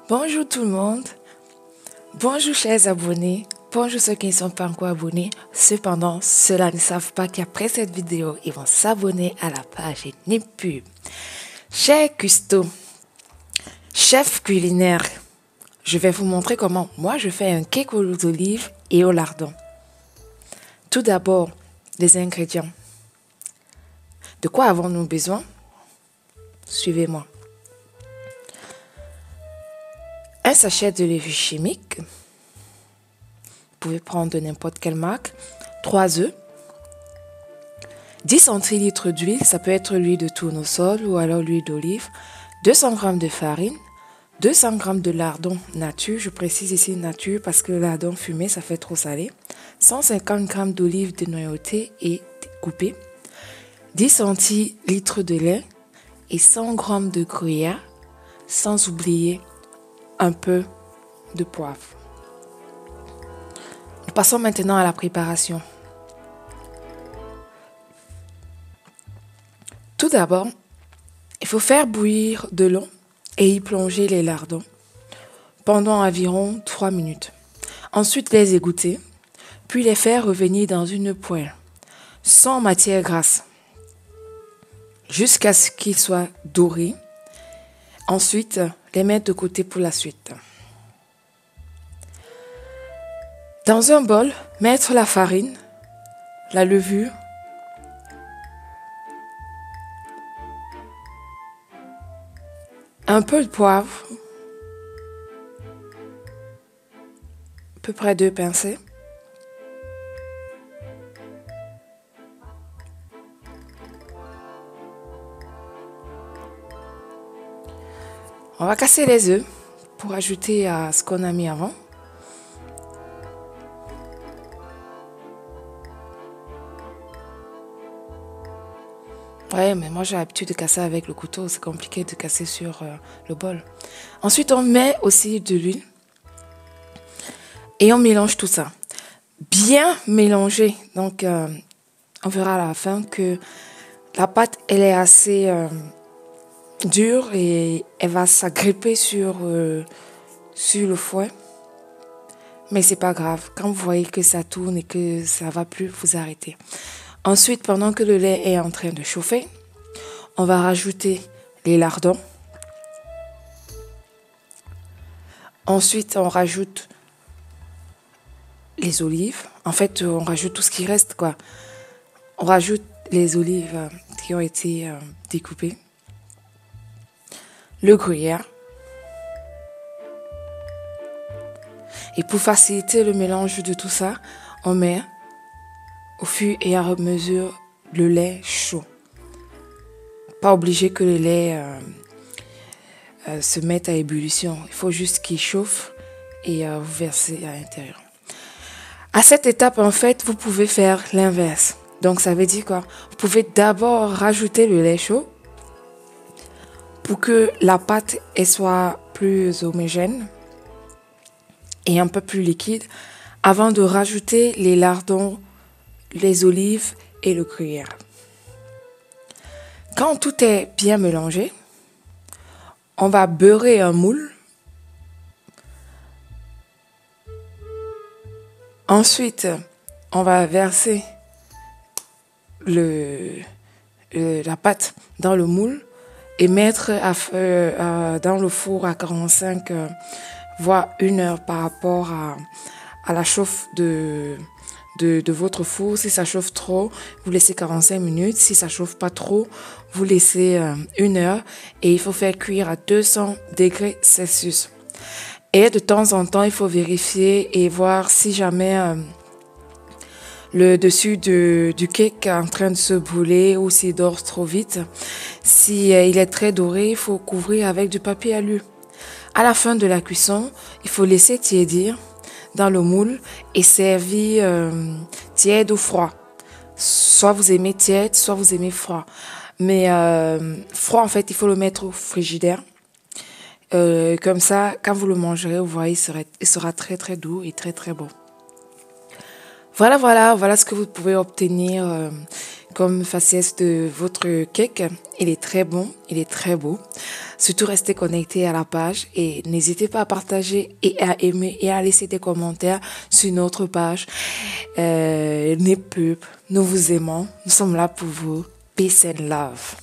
Bonjour tout le monde, bonjour chers abonnés, bonjour ceux qui ne sont pas encore abonnés. Cependant, ceux-là ne savent pas qu'après cette vidéo, ils vont s'abonner à la page Ni Pub. Cher Custo, chef culinaire, je vais vous montrer comment moi je fais un cake aux olives et au lardon. Tout d'abord, les ingrédients. De quoi avons-nous besoin? Suivez-moi. Un sachet de levure chimique. Vous pouvez prendre de n'importe quelle marque. 3 œufs. 10 centilitres d'huile, ça peut être l'huile de tournesol ou alors l'huile d'olive. 200 g de farine. 200 g de lardon nature. Je précise ici nature parce que le lardon fumé, ça fait trop salé. 150 g d'olives dénoyautées et coupées. 10 centilitres de lait et 100 g de gruyère. Sans oublier un peu de poivre. Nous passons maintenant à la préparation. Tout d'abord, il faut faire bouillir de l'eau et y plonger les lardons pendant environ 3 minutes. Ensuite, les égoutter, puis les faire revenir dans une poêle sans matière grasse jusqu'à ce qu'ils soient dorés. Ensuite, les mettre de côté pour la suite. Dans un bol, mettre la farine, la levure, un peu de poivre, à peu près 2 pincées, on va casser les œufs pour ajouter à ce qu'on a mis avant. Ouais, mais moi j'ai l'habitude de casser avec le couteau, c'est compliqué de casser sur le bol. Ensuite, on met aussi de l'huile et on mélange tout ça. Bien mélanger. Donc, on verra à la fin que la pâte, elle est assez dure et elle va s'agripper sur le fouet. Mais c'est pas grave. Quand vous voyez que ça tourne et que ça va plus, vous arrêtez. Ensuite, pendant que le lait est en train de chauffer, on va rajouter les lardons. Ensuite, on rajoute les olives. En fait, on rajoute tout ce qui reste, quoi. On rajoute les olives qui ont été découpées. Le gruyère. Et pour faciliter le mélange de tout ça, on met au fur et à mesure le lait chaud. Pas obligé que le lait se mette à ébullition. Il faut juste qu'il chauffe et vous versez à l'intérieur. À cette étape, en fait, vous pouvez faire l'inverse. Donc, ça veut dire quoi? Vous pouvez d'abord rajouter le lait chaud pour que la pâte elle soit plus homogène et un peu plus liquide avant de rajouter les lardons, les olives et le gruyère. Quand tout est bien mélangé, on va beurrer un moule. Ensuite, on va verser la pâte dans le moule et mettre dans le four à 45 voire 1 heure par rapport à la chauffe de votre four. Si ça chauffe trop, vous laissez 45 minutes. Si ça chauffe pas trop, vous laissez 1 heure. Et il faut faire cuire à 200 degrés Celsius. Et de temps en temps, il faut vérifier et voir si jamais le dessus du cake est en train de se brûler ou s'il dort trop vite. Si il est très doré, il faut couvrir avec du papier alu. À la fin de la cuisson, il faut laisser tiédir dans le moule et servir tiède ou froid. Soit vous aimez tiède, soit vous aimez froid. Mais froid, en fait, il faut le mettre au frigidaire. Comme ça, quand vous le mangerez, vous voyez, il sera très très doux et très très bon. Voilà ce que vous pouvez obtenir comme faciès de votre cake. Il est très bon, il est très beau. Surtout restez connectés à la page et n'hésitez pas à partager et à aimer et à laisser des commentaires sur notre page. Nepub, nous vous aimons, nous sommes là pour vous. Peace and love.